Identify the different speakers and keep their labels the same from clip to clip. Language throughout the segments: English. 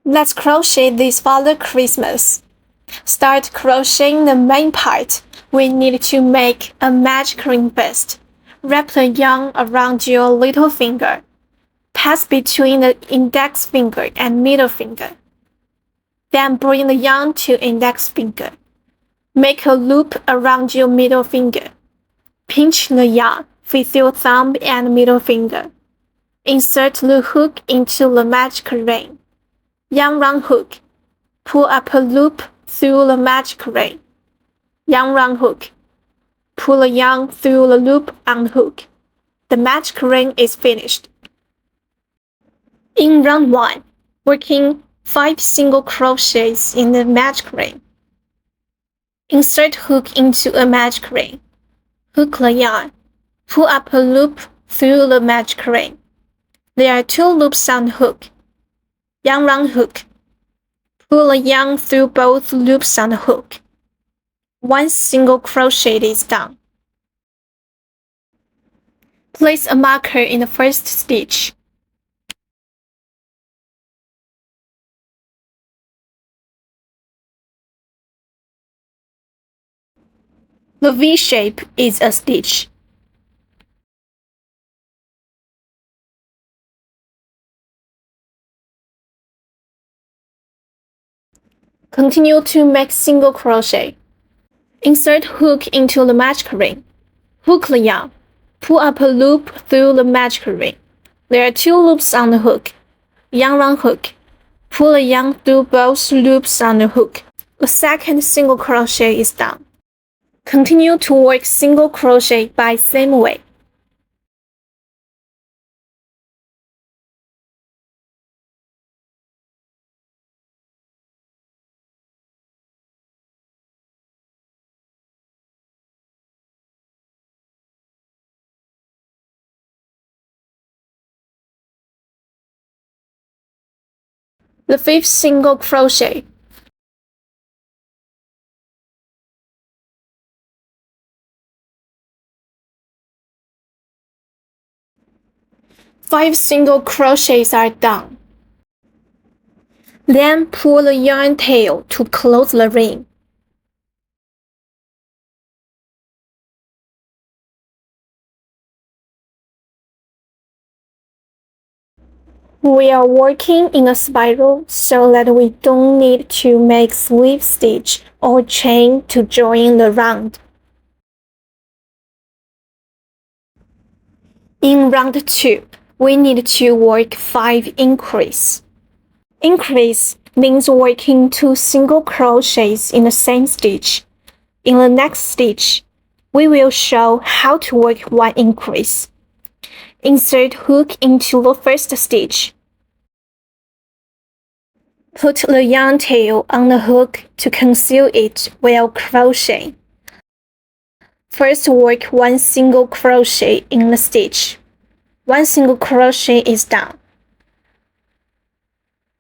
Speaker 1: Let's crochet this Father Christmas. Start crocheting the main part. We need to make a magic ring first. Wrap the yarn around your little finger. Pass between the index finger and middle finger. Then bring the yarn to index finger. Make a loop around your middle finger. Pinch the yarn with your thumb and middle finger. Insert the hook into the magic ring. Yarn round hook. Pull up a loop through the magic ring. Yarn round hook. Pull the yarn through the loop on the hook. The magic ring is finished. In round 1, working 5 single crochets in the magic ring. Insert hook into a magic ring. Hook the yarn. Pull up a loop through the magic ring. There are 2 loops on the hook. Yarn round hook. Pull the yarn through both loops on the hook. 1 single crochet is done. Place a marker in the first stitch. The V shape is a stitch. Continue to make single crochet. Insert hook into the magic ring. Hook the yarn. Pull up a loop through the magic ring. There are 2 loops on the hook. Yarn round hook. Pull the yarn through both loops on the hook. The second single crochet is done. Continue to work single crochet by same way. The 5th single crochet. Five single crochets are done. Then pull the yarn tail to close the ring. We are working in a spiral so that we don't need to make slip stitch or chain to join the round. In round 2, we need to work 5 increase. Increase means working 2 single crochets in the same stitch. In the next stitch, we will show how to work 1 increase. Insert hook into the first stitch. Put the yarn tail on the hook to conceal it while crocheting. First work 1 single crochet in the stitch. 1 single crochet is done.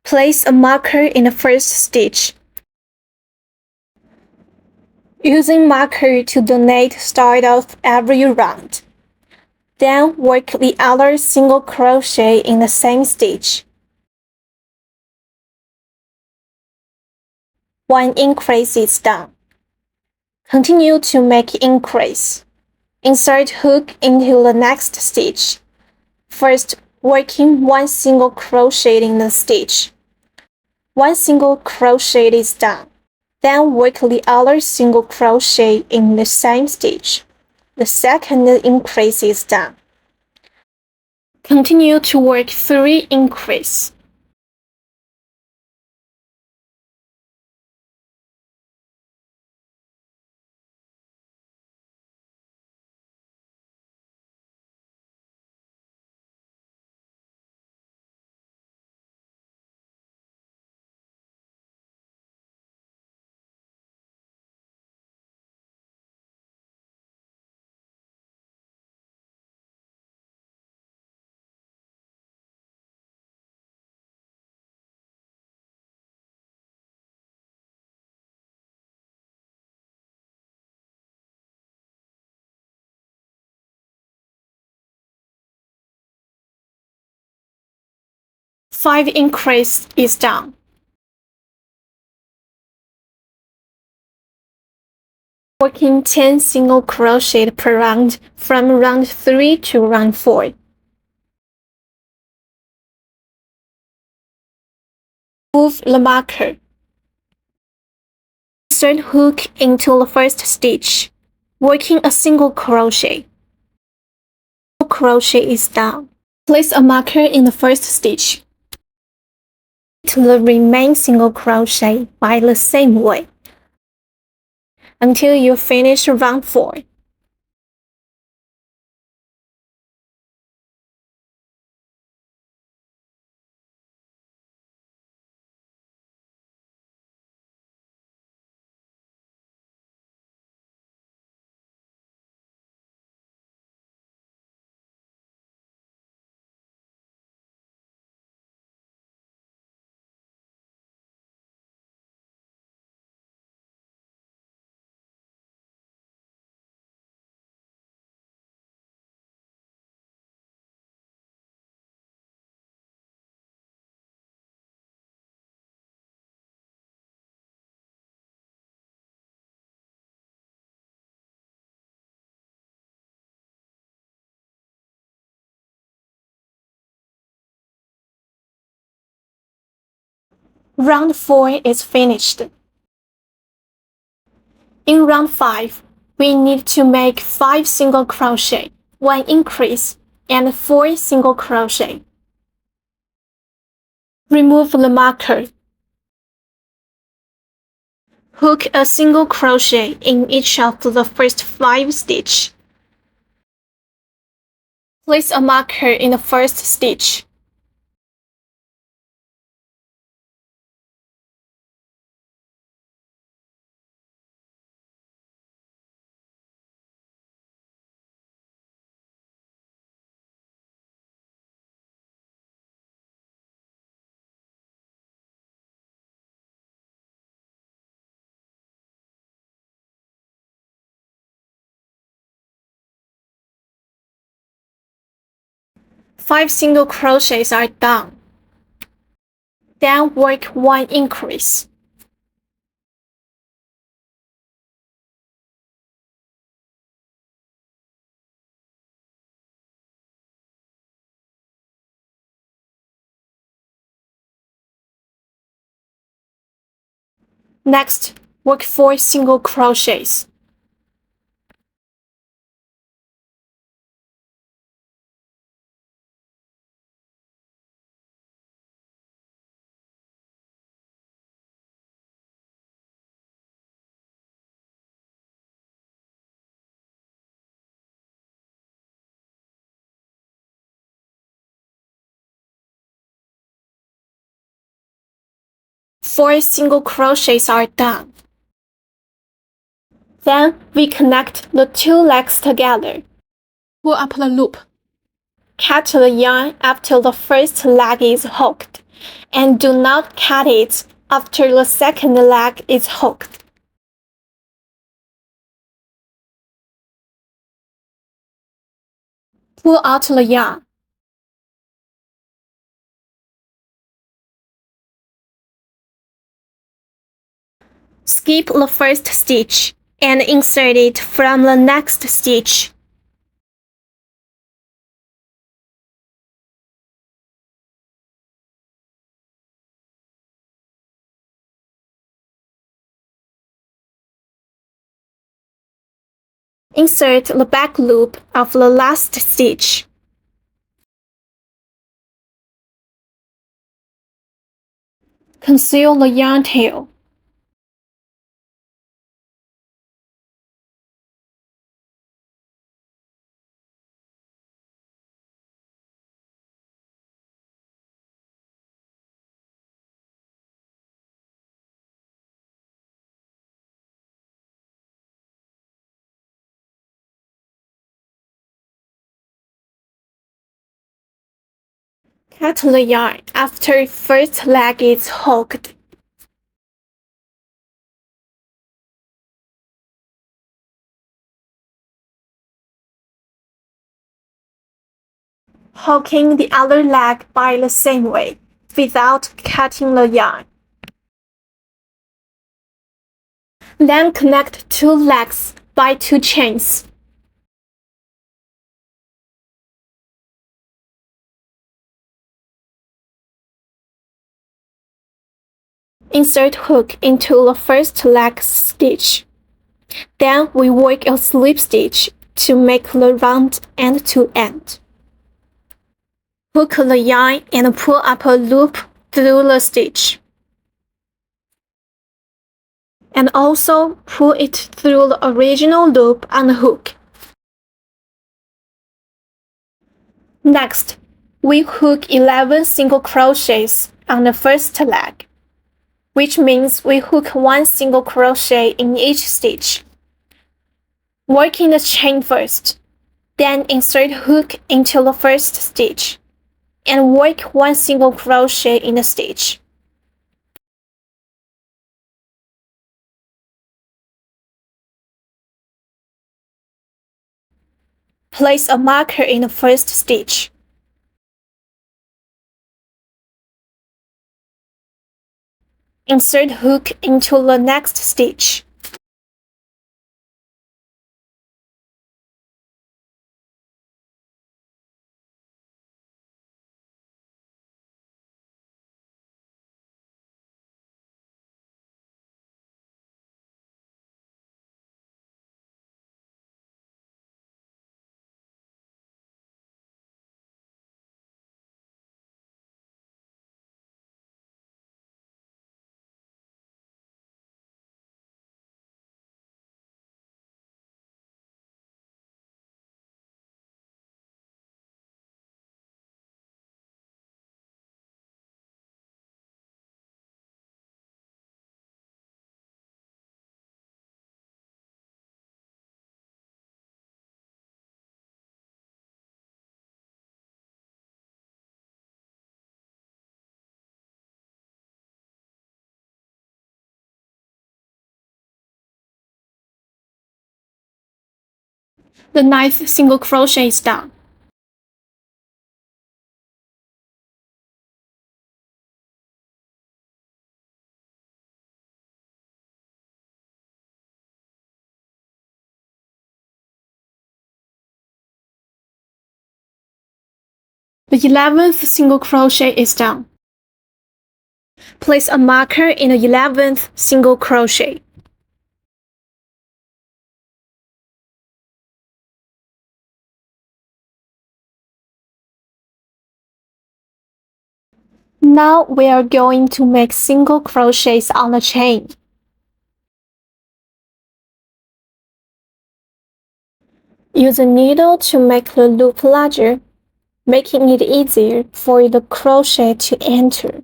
Speaker 1: Place a marker in the first stitch. Using marker to donate start off every round. Then work the other single crochet in the same stitch. 1 increase is done. Continue to make increase. Insert hook into the next stitch. First, working 1 single crochet in the stitch. 1 single crochet is done. Then work the other single crochet in the same stitch. The second increase is done. Continue to work 3 increase. Five increase is done. Working 10 single crochet per round from round 3 to round 4. Move the marker. Insert hook into the first stitch, working a single crochet. Crochet is done. Place a marker in the first stitch. Repeat the remaining single crochet by the same way until you finish round 4. Round 4 is finished. In round 5, we need to make 5 single crochet, 1 increase, and 4 single crochet. Remove the marker. Hook a single crochet in each of the first 5 stitches. Place a marker in the first stitch. Five single crochets are done. Then work 1 increase. Next, work 4 single crochets. Four single crochets are done. Then we connect the 2 legs together. Pull up the loop. Cut the yarn after the first leg is hooked, and do not cut it after the second leg is hooked. Pull out the yarn. Skip the first stitch and insert it from the next stitch. Insert the back loop of the last stitch. Conceal the yarn tail. Cut the yarn after first leg is hooked. Hooking the other leg by the same way, without cutting the yarn. Then connect two legs by 2 chains. Insert hook into the first leg stitch. Then we work a slip stitch to make the round end-to-end. Hook the yarn and pull up a loop through the stitch. And also pull it through the original loop on the hook. Next, we hook 11 single crochets on the first leg, which means we hook 1 single crochet in each stitch. Work in the chain first, then insert hook into the first stitch, and work 1 single crochet in the stitch. Place a marker in the first stitch. Insert hook into the next stitch. The 9th single crochet is done. The 11th single crochet is done. Place a marker in the 11th single crochet. Now we are going to make single crochets on the chain. Use a needle to make the loop larger, making it easier for the crochet to enter.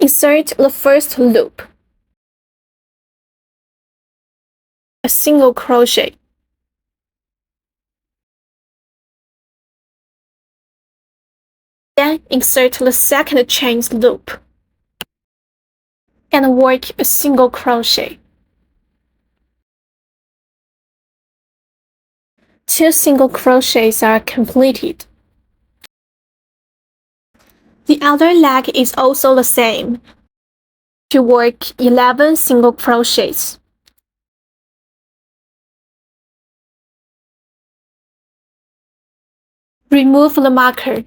Speaker 1: Insert the first loop. A single crochet. Then insert the second chain's loop and work a single crochet. 2 single crochets are completed. The other leg is also the same. To work 11 single crochets. Remove the marker.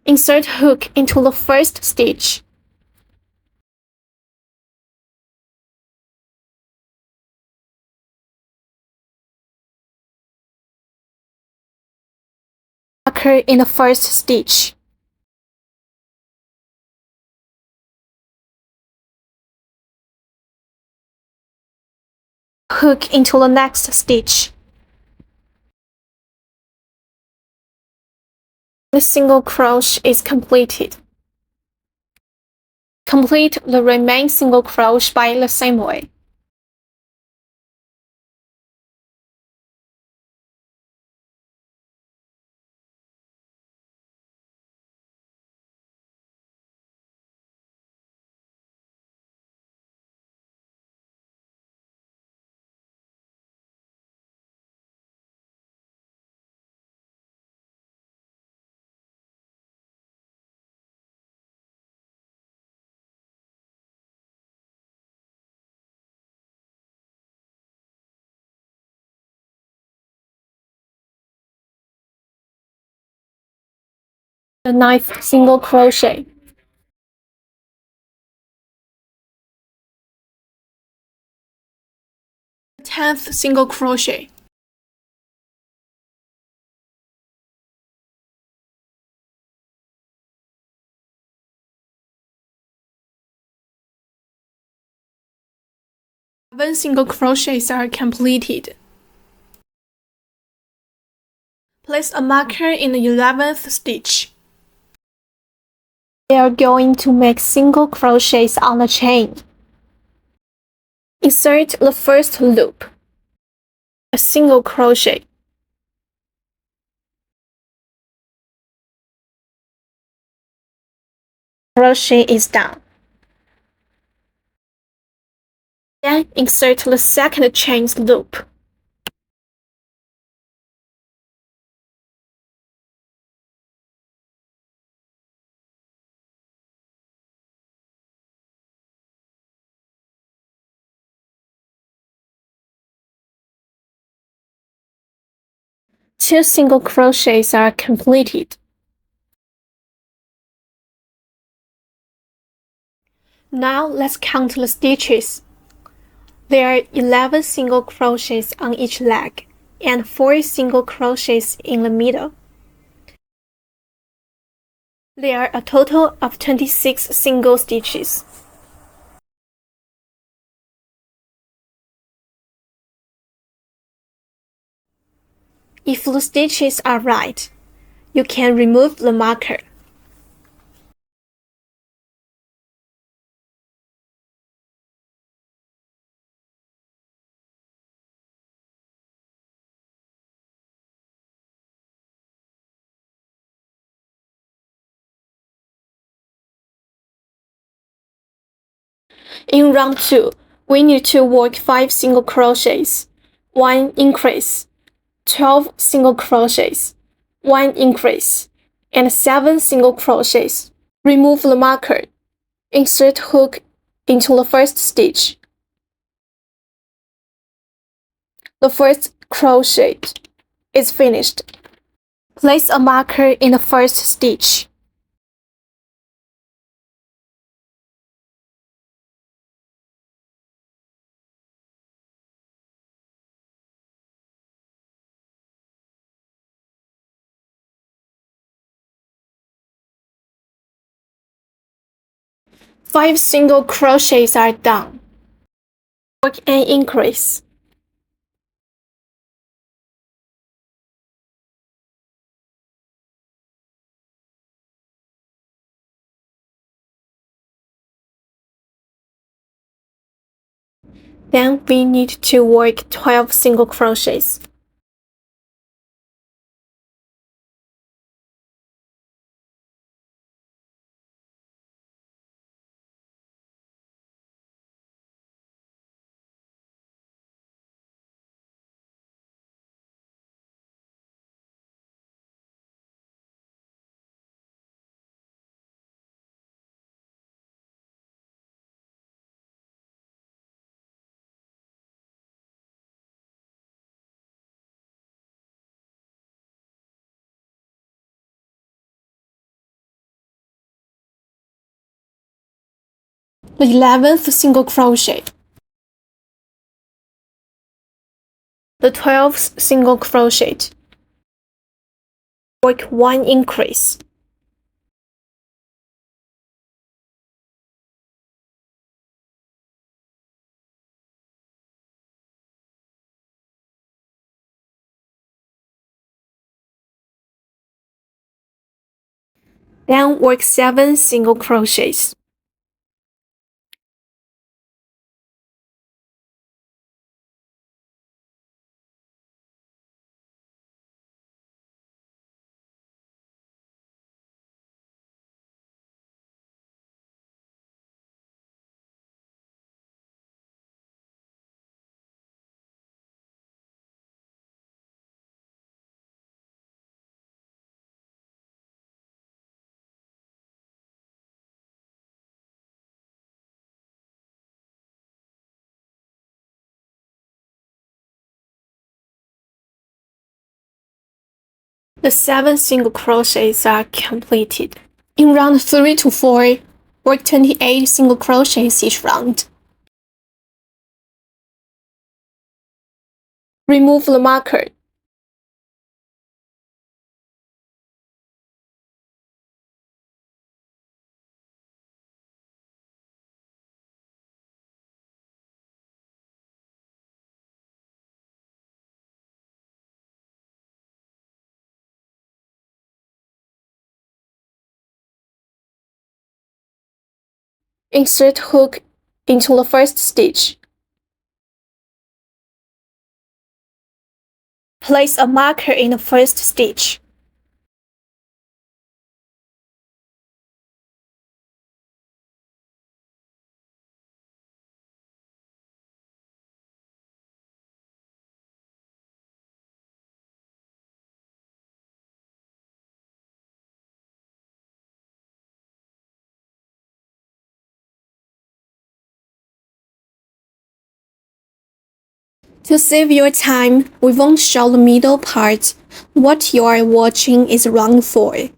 Speaker 1: Insert hook into the first stitch. Marker in the first stitch. Hook into the next stitch. The single crochet is completed. Complete the remaining single crochet by the same way. The 9th single crochet. The 10th single crochet. Seven single crochets are completed. Place a marker in the 11th stitch. We are going to make single crochets on the chain. Insert the first loop. A single crochet. Crochet is done. Then insert the second chain loop. Two single crochets are completed. Now let's count the stitches. There are 11 single crochets on each leg and 4 single crochets in the middle. There are a total of 26 single stitches. If the stitches are right, you can remove the marker. In round 2, we need to work 5 single crochets, 1 increase, 12 single crochets, 1 increase, and 7 single crochets. Remove the marker. Insert hook into the first stitch. The first crochet is finished. Place a marker in the first stitch. Five single crochets are done. Work an increase. Then we need to work 12 single crochets. The 11th single crochet. The 12th single crochet. Work 1 increase. Then work 7 single crochets. The 7 single crochets are completed. In round 3 to 4, work 28 single crochets each round. Remove the marker. Insert hook into the first stitch. Place a marker in the first stitch. To save your time, we won't show the middle part. What you are watching is round 4.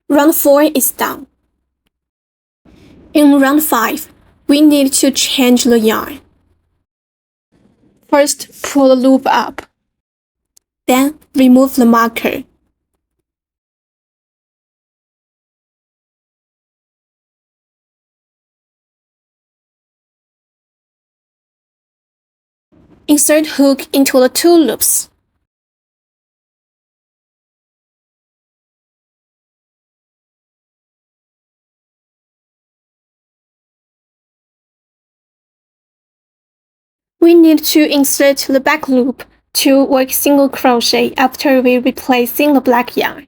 Speaker 1: Round 4 is done. In round 5, we need to change the yarn. First, pull the loop up. Then, remove the marker. Insert hook into the 2 loops. We need to insert the back loop to work single crochet after we replacing the black yarn.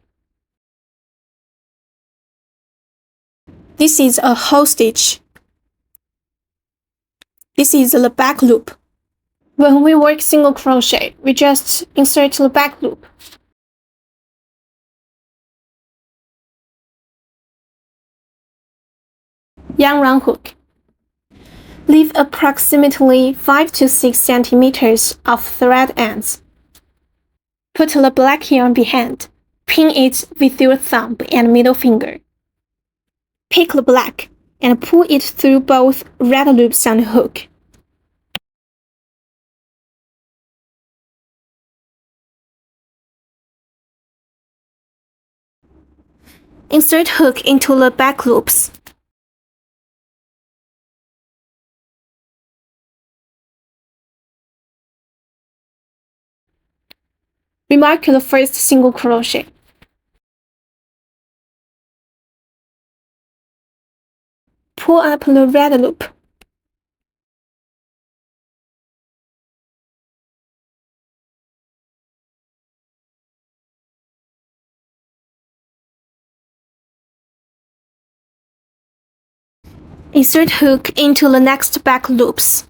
Speaker 1: This is a whole stitch. This is the back loop. When we work single crochet, we just insert the back loop. Yarn round hook. Leave approximately 5 to 6 centimeters of thread ends. Put the black yarn behind. Pin it with your thumb and middle finger. Pick the black and pull it through both red loops on the hook. Insert hook into the back loops. Remark the first single crochet. Pull up the red loop. Insert hook into the next back loops.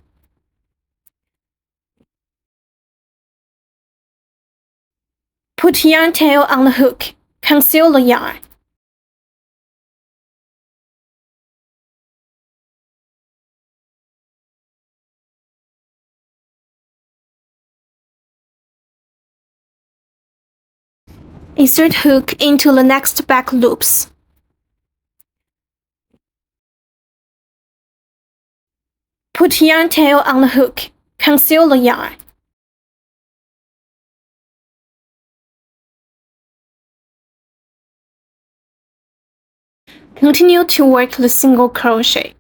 Speaker 1: Put yarn tail on the hook. Conceal the yarn. Insert hook into the next back loops. Put yarn tail on the hook. Conceal the yarn. Continue to work the single crochet.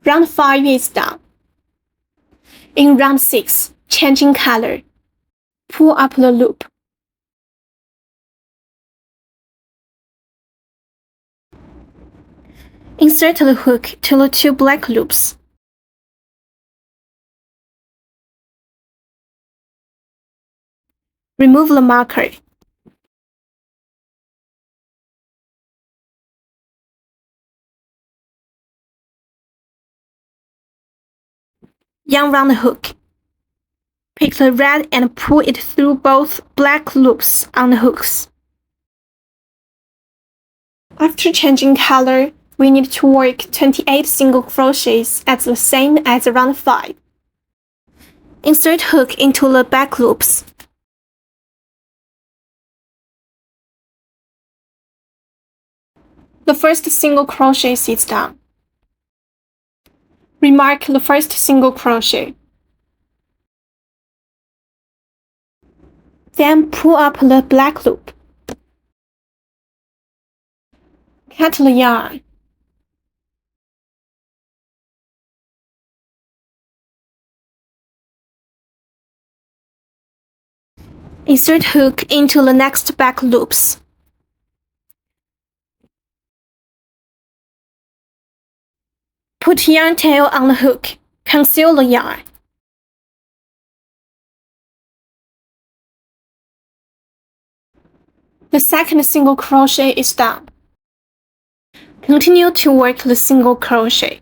Speaker 1: Round 5 is done. In round 6, changing color. Pull up the loop. Insert the hook to the 2 black loops. Remove the marker. Yarn round the hook. Pick the red and pull it through both black loops on the hooks. After changing color, we need to work 28 single crochets at the same as round 5. Insert hook into the back loops. The first single crochet is done. Remark the first single crochet. Then pull up the black loop. Cut the yarn. Insert hook into the next back loops. Put yarn tail on the hook. Conceal the yarn. The second single crochet is done. Continue to work the single crochet.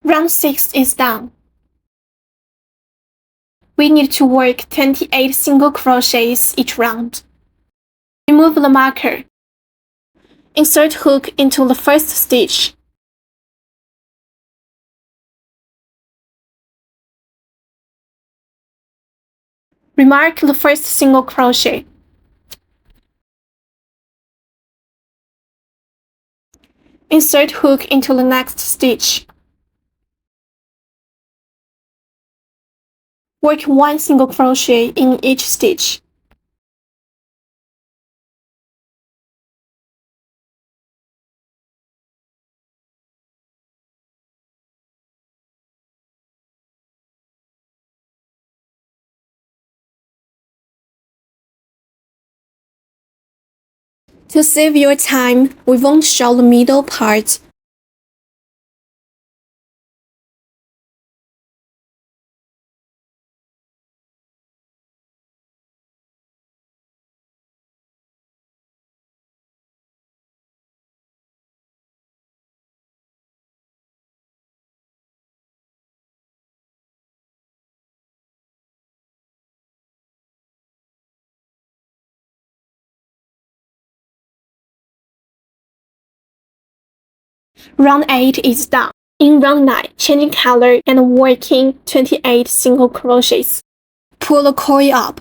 Speaker 1: Round 6 is done. We need to work 28 single crochets each round. Remove the marker. Insert hook into the first stitch. Remark the first single crochet. Insert hook into the next stitch. Work 1 single crochet in each stitch. To save your time, we won't show the middle part. Round 8 is done. In round 9, changing color and working 28 single crochets. Pull the coil up.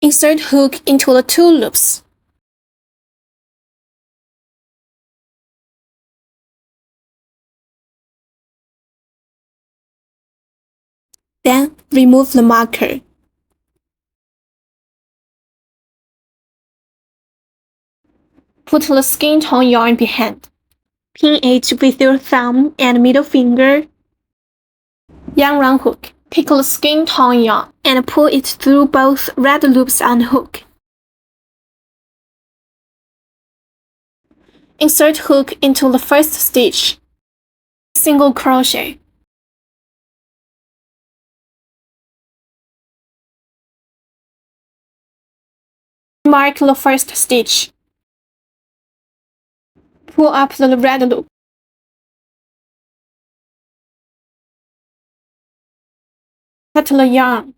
Speaker 1: Insert hook into the 2 loops. Then remove the marker. Put the skin tone yarn behind. Pin it with your thumb and middle finger. Yarn round hook. Take the skin tone yarn and pull it through both red loops on the hook. Insert hook into the first stitch. Single crochet. Mark the first stitch. Pull up the red loop. Cut the yarn.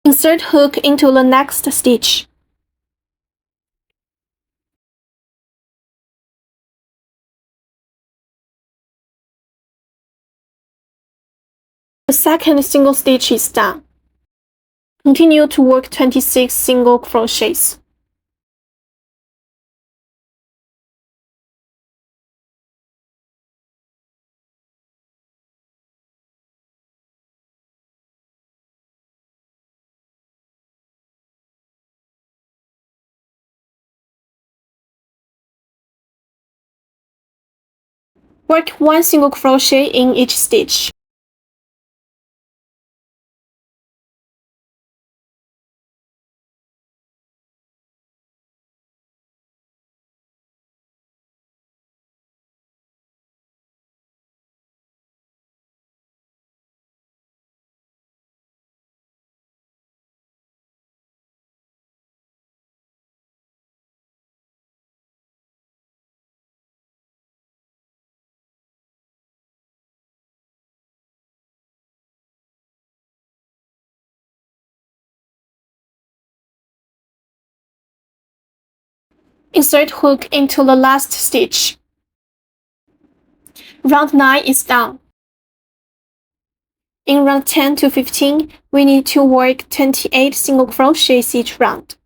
Speaker 1: Insert hook into the next stitch. The second single stitch is done. Continue to work 26 single crochets. Work 1 single crochet in each stitch. Insert hook into the last stitch. Round 9 is done. In round 10 to 15, we need to work 28 single crochets each round.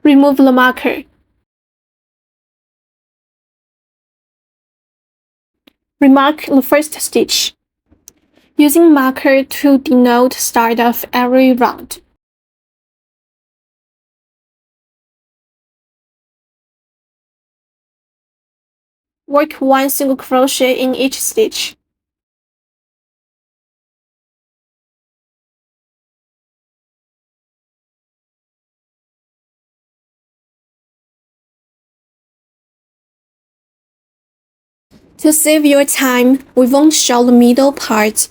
Speaker 1: Remove the marker. Remark the first stitch, using marker to denote start of every round. Work 1 single crochet in each stitch. To save your time, we won't show the middle part.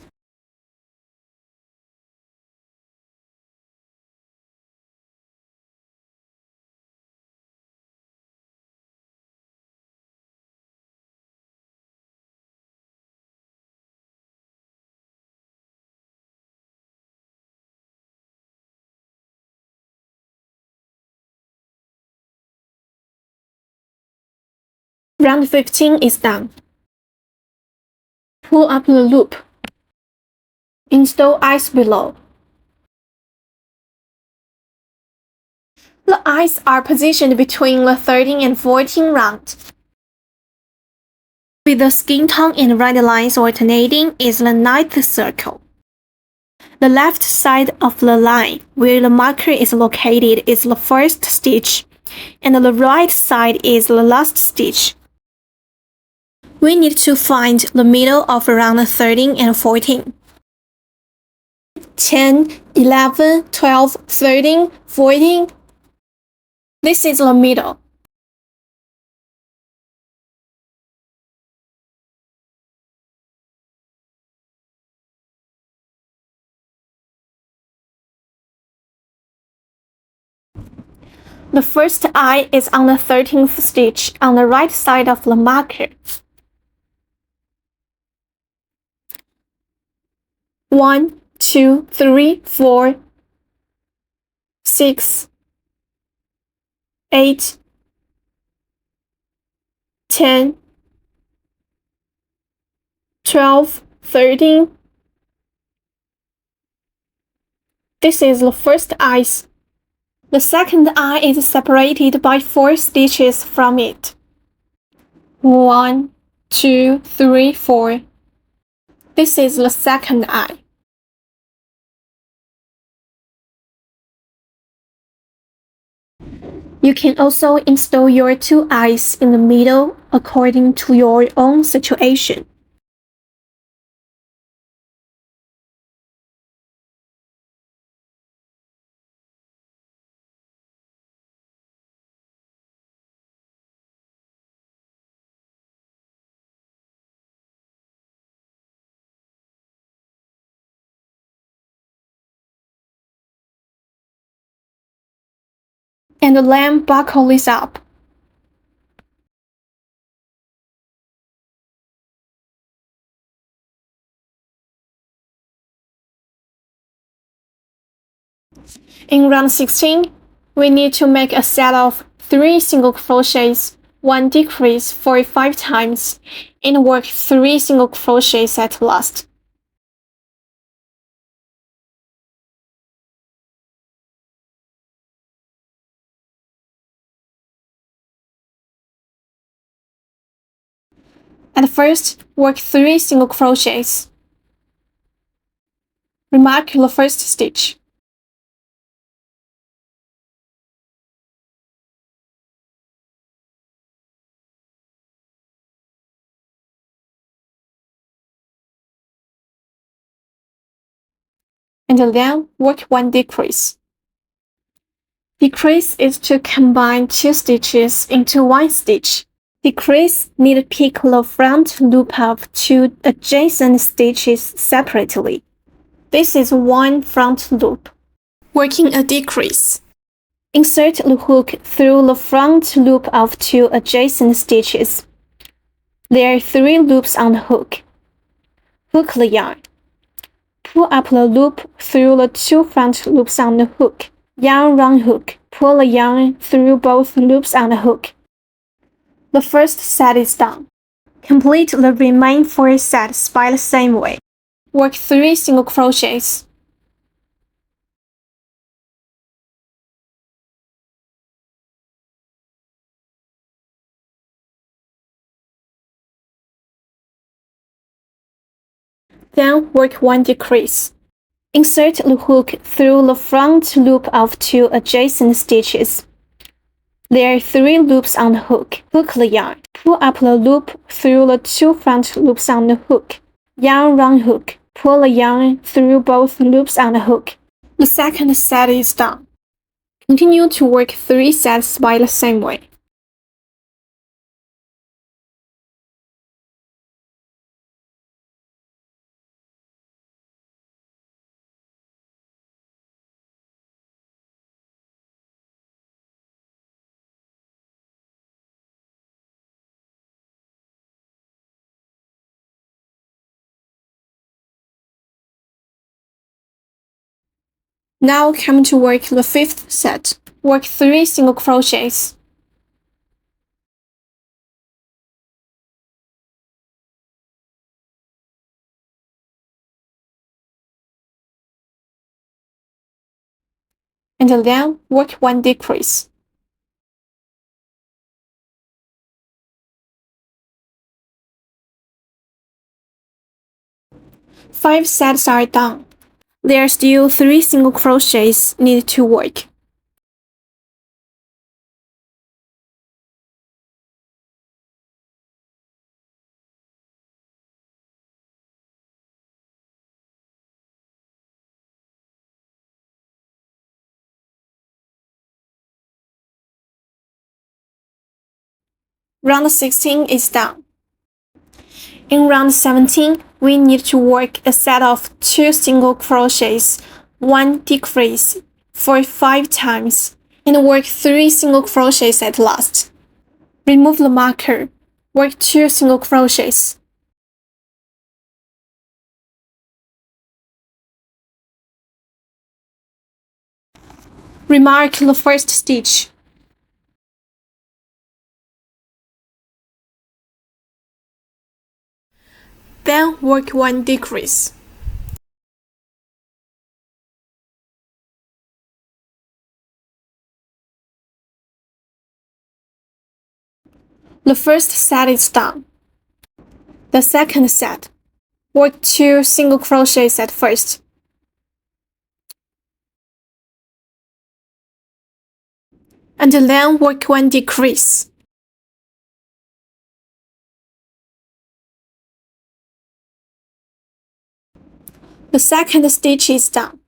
Speaker 1: Round 15 is done. Pull up the loop. Install eyes below. The eyes are positioned between the 13 and 14 round. With the skin tone and red lines alternating is the 9th circle. The left side of the line, where the marker is located, is the first stitch, and the right side is the last stitch. We need to find the middle of round 13 and 14. 10, 11, 12, 13, 14. This is the middle. The first eye is on the 13th stitch on the right side of the marker. 1, 2, 3, 4, 6, 8, 10, 12, 13. This is the first eye. The second eye is separated by 4 stitches from it. 1, 2, 3, 4. This is the second eye. You can also install your two eyes in the middle according to your own situation. And then buckle this up. In round 16, we need to make a set of 3 single crochets, 1 decrease for 5 times, and work 3 single crochets at last. At first, work 3 single crochets. Remark the first stitch. And then work 1 decrease. Decrease is to combine 2 stitches into 1 stitch. Decrease need to pick the front loop of 2 adjacent stitches separately. This is 1 front loop. Working a decrease. Insert the hook through the front loop of 2 adjacent stitches. There are 3 loops on the hook. Hook the yarn. Pull up the loop through the 2 front loops on the hook. Yarn round hook. Pull the yarn through both loops on the hook. The first set is done. Complete the remaining 4 sets by the same way. Work 3 single crochets. Then work 1 decrease. Insert the hook through the front loop of 2 adjacent stitches. There are 3 loops on the hook. Hook the yarn. Pull up the loop through the 2 front loops on the hook. Yarn round hook. Pull the yarn through both loops on the hook. The second set is done. Continue to work 3 sets by the same way. Now come to work the 5th set. Work 3 single crochets. And then work 1 decrease. Five sets are done. There are still 3 single crochets needed to work. Round 16 is done. In round 17, we need to work a set of 2 single crochets, 1 decrease for 5 times, and work 3 single crochets at last. Remove the marker. Work 2 single crochets. Remark the first stitch. Then work 1 decrease. The first set is done. The second set. Work 2 single crochets at first. and then work 1 decrease. The second stitch is done.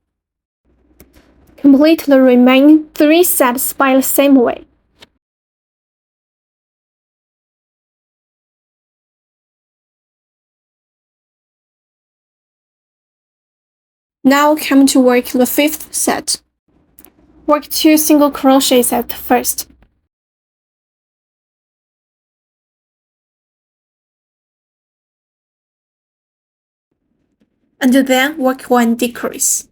Speaker 1: Complete the remaining 3 sets by the same way. Now come to work the 5th set. Work 2 single crochets at first. And then work 1 decrease.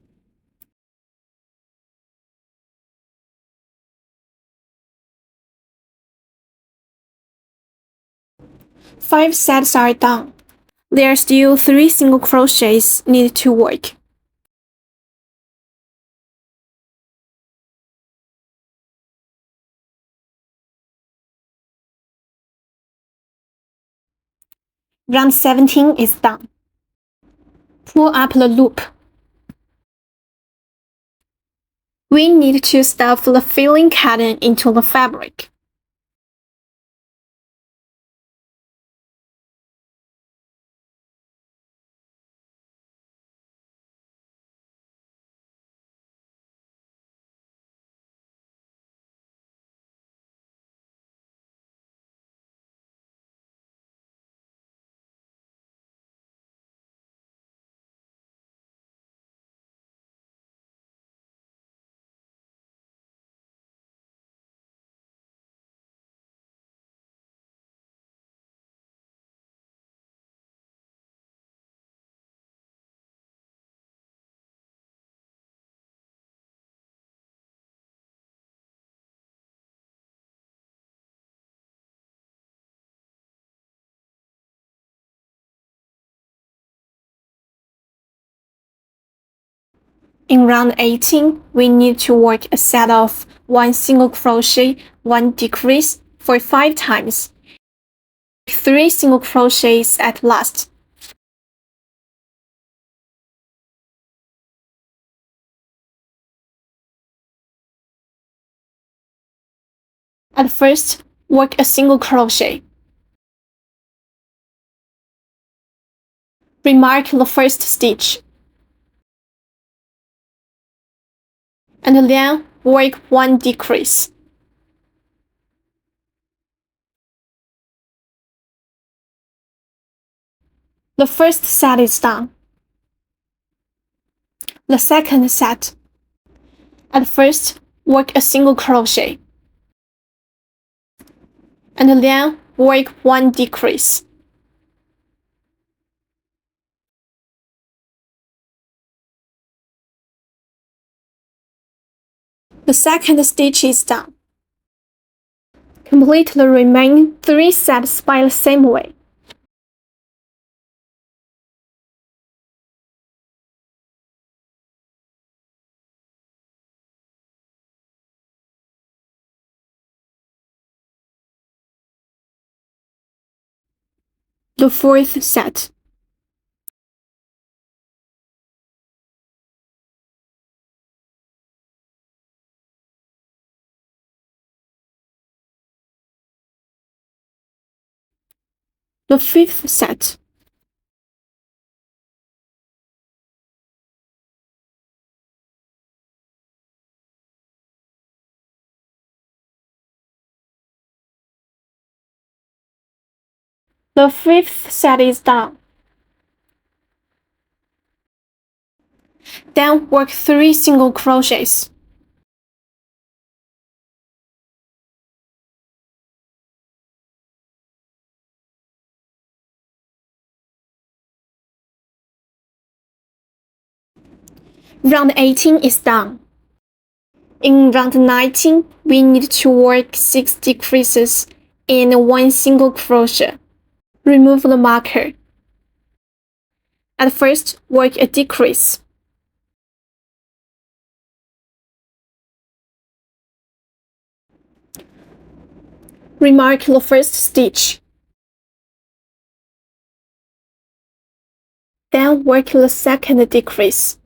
Speaker 1: Five sets are done. There are still 3 single crochets needed to work. Round 17 is done. Pull up the loop. We need to stuff the filling cotton into the fabric. In round 18, we need to work a set of 1 single crochet, 1 decrease for 5 times. 3 single crochets at last. At first, work a single crochet. Remark the first stitch. And then work 1 decrease. The first set is done. The second set. At first, work a single crochet. And then work 1 decrease. The second stitch is done. Complete the remaining 3 sets by the same way. The 4th set. The 5th set. The 5th set is done. Then work 3 single crochets. Round 18 is done. In round 19, we need to work 6 decreases and 1 single crochet. Remove the marker. At first, work a decrease. Remark the first stitch. Then work the second decrease.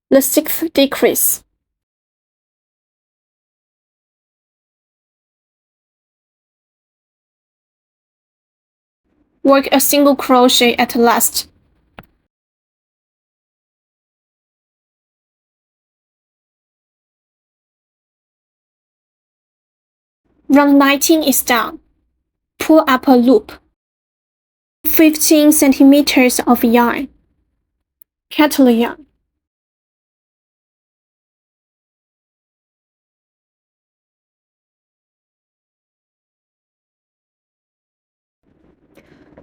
Speaker 1: The 6th decrease. Work a single crochet at last. Round 19 is done. Pull up a loop. 15 centimeters of yarn. Cut the yarn.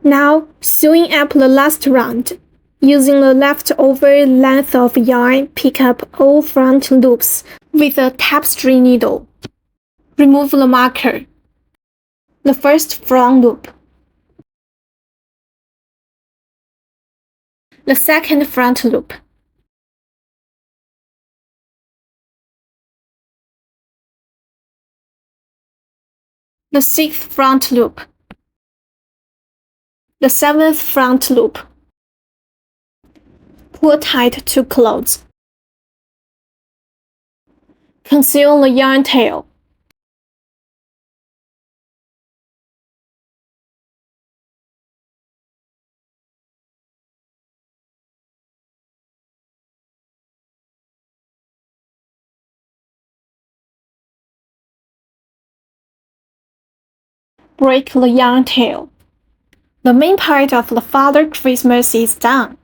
Speaker 1: Now, sewing up the last round. Using the leftover length of yarn, pick up all front loops with a tapestry needle. Remove the marker. The first front loop. The second front loop. The 6th front loop. The 7th front loop. Pull tight to close. Conceal the yarn tail. Break the yarn tail. The main part of the Father Christmas is done.